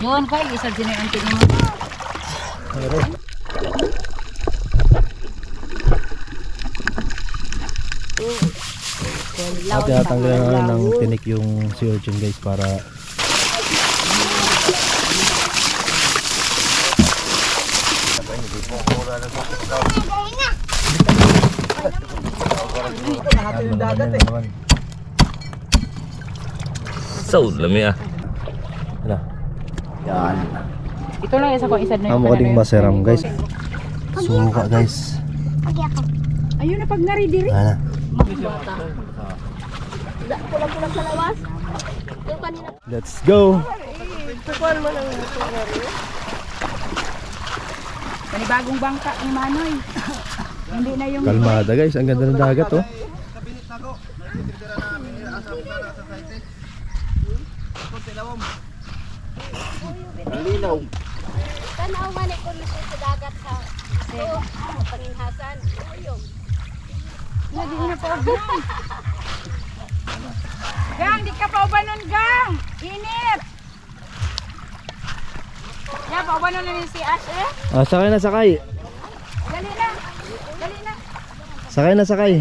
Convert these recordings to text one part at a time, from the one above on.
Doon kay isa din ang tingin mo. At tinatanggalan namin ng tinik yung sea urchin guys para So, lami ah. ano? Yan. Ito lang isa ko isa na. Amo kading maseram guys. Suka guys. Ayun na pag nari-diri. Ano? Pulang-pulang sa lawas. Yung kanina. Let's go. Panibagong bangka ni Manoy. Hindi na yung Kalmada guys, ang ganda ng dagat oh. Tanaw man ko nito sa dagat sa paninhasan. Uyong. Lagi na pa gang. Gang, di ka pa ubanon gang. Init. Ya, pa ubanon na ni si Ash eh. Ah, sakay na sakay. Dali na. Dali na. Sakay na sakay.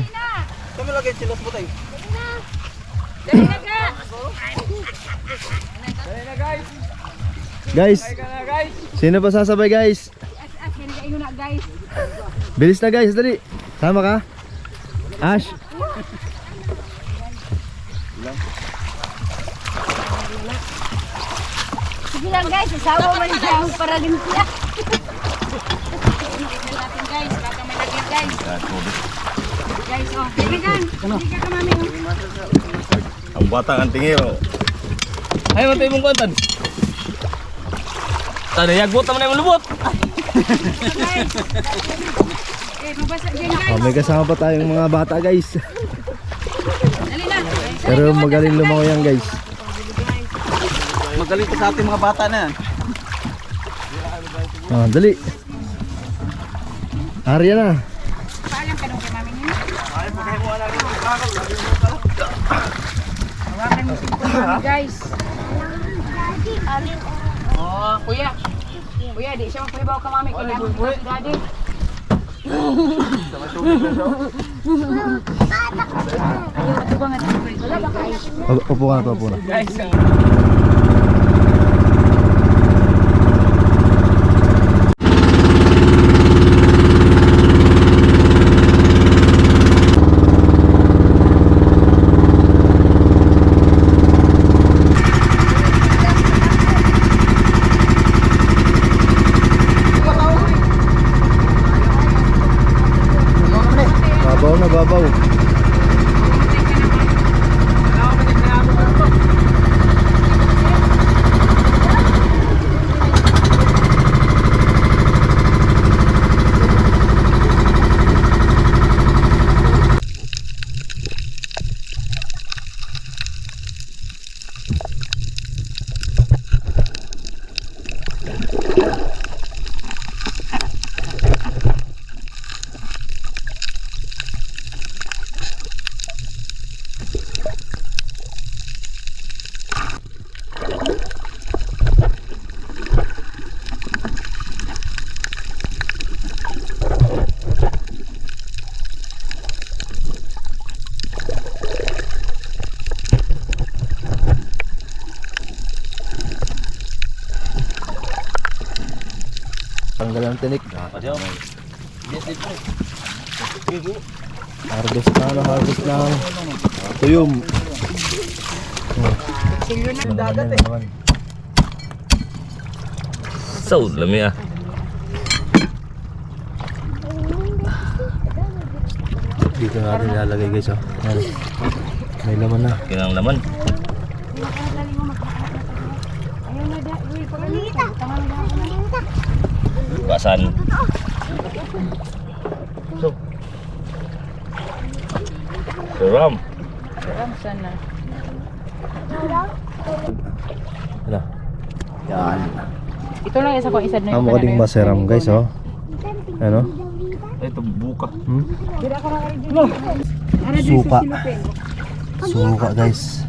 Dali na ka. Guys. Sino pa sasabay guys? Ash, kinagaingon na guys. Bilis na guys, dali. Sama ka? Ash. Sige lang guys, isawa man siya para din siya. Natin guys, baka may lagyan guys. Guys, oh, sige gan. Hindi ka mami. Ang batang ang tingiro. Ay, matay mong kuwantan. Tanda, yagbot naman na yung lubot. Eh, mabasa din guys. Oh, may kasama pa tayong mga bata guys. Dali na. Pero magaling lumangoy yan guys. Magaling ko sa ating mga bata na yan. Ah, dali. Arya na. Paalam ka nung kay mami niya. Hawakan mo si mami guys. Oh, kuya. Kuya, di siya magpulibaw ka mami. Kailangan ko si daddy. Ayaw, ito ba nga guys? Upo ka na, upo na. Guys, Babaw na babaw. Tanggal ang tinik. Harvest na, harvest na. Tuyom. So, lami ah. Dito natin ilalagay guys oh. Yan. May laman na. Kinang laman. Basan. So. Seram. Ram sana. Ano? Yan. Ito lang isa ko isa na Amo kading maseram guys oh. Ano? ito buka. Suka. Suka guys.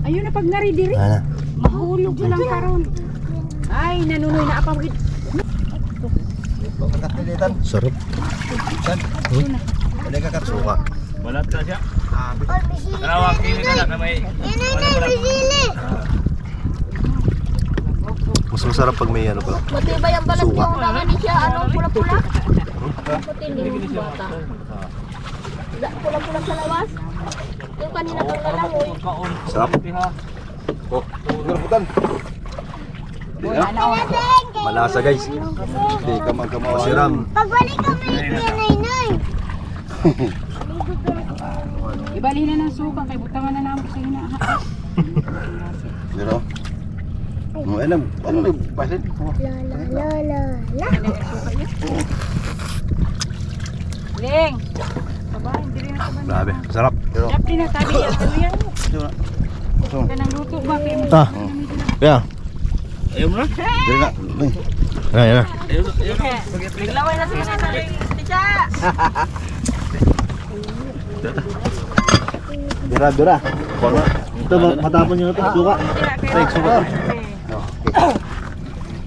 Ayun na pag nari-diri. Ano? Hulog lang karon. Ay, nanunoy na apang gid. Sarap. Hindi ka katsuka. Balat ka siya. Or bisili. Kalawang kini na na may. Inay, bisili. Mas masarap pag may ano pala. Matibay ang balat niyo. Naman ni siya, ano, pula-pula. Puti ni bata. Pula-pula sa lawas. Yung kanina pang lalangoy. Sarap. Garbutan. Malasa guys. Hindi ka magkamawa. Masiram. Pagbalik kami, Nay. Ibali na ng suka kay butangan na namo sa ina. Pero, alam, ano na pasit? La. Ling. Babay, dili na ka Grabe. Sarap. Dapat na tabi ya tuyan. Kanang luto ba kay mo? Ah. Yeah. Ayaw mo na. Dili na. Ayan na. Naglaway na siya sa ticha. Dura. Ito, matapon nyo na ito. Suka. Suka.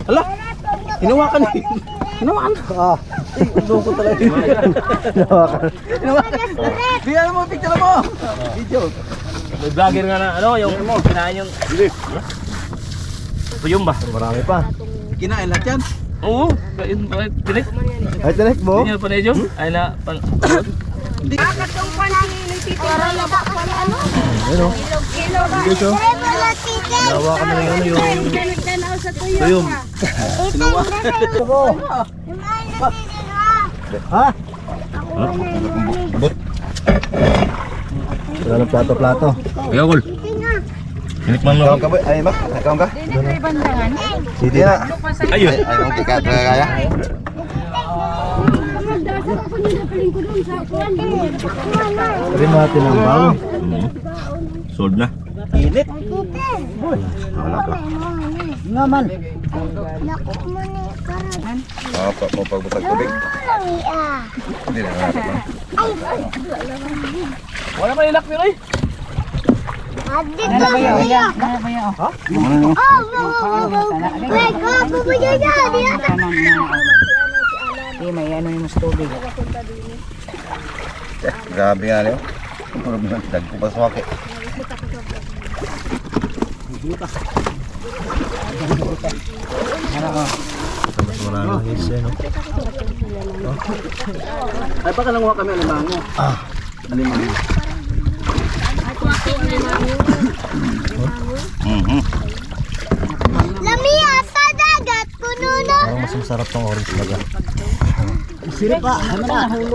Hala. Hinawakan eh. Ah. Doon ko talaga. Bigyan mo, picture mo. Video. May vlogger nga na, ano, yung kinain yung... Ito yung ba? Marami pa. Kinain lahat yan? Oo. Tinik. Ay, tinik mo? Hindi nyo pa na yun? Ay na, Bakit tong panangin ni Tito? Para laba pa na ano. Ayun o. Kilo ba? Wala tite. Nawa ka na yung ano yung... Nagdanaw sa tuyo. Tuyom. Ito, Ako. yung ay nagdanaw ha. Ha? Ako na yung Wala ng plato-plato. Gagol. Ito nga. Tinikman mo. Kaon ka ba? Ay, mak. Kaon ka? Dili na kay bandangan. Sige na. Lupa sa Ayun. Ay, ang tikat. Kaya? Magdasal ako nila paling ko doon sa kuwan. Pwede natin ang bago. Sold na. Init. Wala ka. Naman. Naku mo ni karan. Mo pagbutag tubig. Hindi na natin. wala pa ilak nyo eh. Adit Nana ka ba mo yan? niya. Nana ba yan? Wait, ko po ba yun na? Di may ano yung tubig. Grabe nga niyo. Dagko pa sa waki. Mas marami guys eh no. Ay, baka nanguha kami alimango. Alimango. Lamia sa dagat puno na. Parang mas masarap tong orange baga.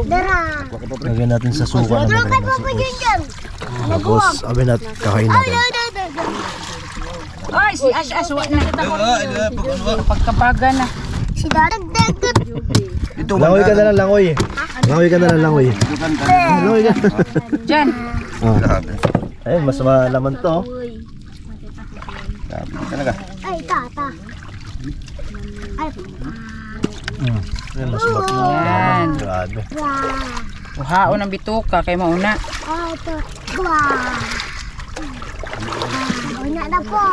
Dara. Lagyan natin sa suka na Dara kay maganda po sa po yun dyan. Tapos, abin at kakain natin. Ay, si Ash aswa na. Pagkapaga na. Si dagat dagat. Langoy ka na lang, langoy. Langoy ka na lang, langoy. Langoy ka. Diyan. Oh. Grabe. Ayun, mas malaman to. Oh. Grabe. Talaga. Ay, tata. Ay, Ayun, mas Yan. malaman. Grabe. wah. Uhaon ang bituka kay mauna. Ay, ito. Wah. Una na po.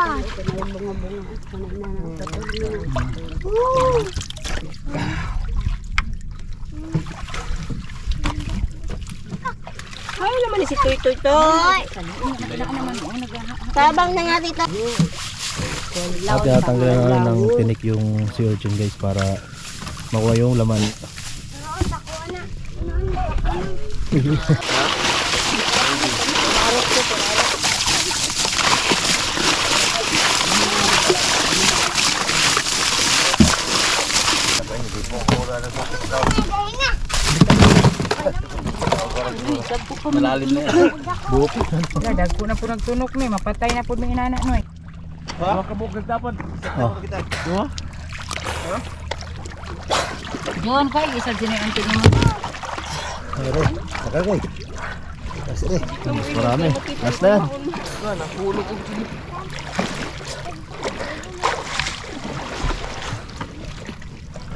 Ay naman si Toy Toy Toy. Tabang na nga dito. At tinatanggalan na ng tinik yung sea urchin guys para makuha yung laman. Malalim na yan. Dagko na po nagtunok ni, mapatay na po ng inana no. Mga kabukag dapat. Diyon kay isa din ang tingin mo. Pero, nakagay. Kasi mas marami. Last na yan.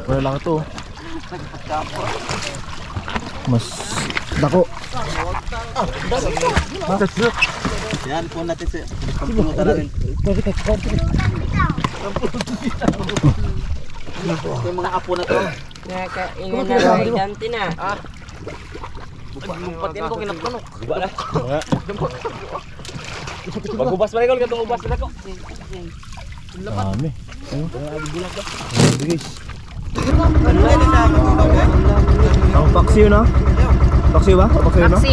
Pero lang ito. Mas dako. Yan, po natin sa pagpunta natin. Yung mga apo na to. Nakakaingan na lang dante na. Lumpatin ko kinaktanok. Diba na? Pag-ubas pa rin ko, gatong ubas na ko. Dami. Ayun. Grabe guys. Ang paksiw na? Paksiw ba? Paksiw na? Maxi.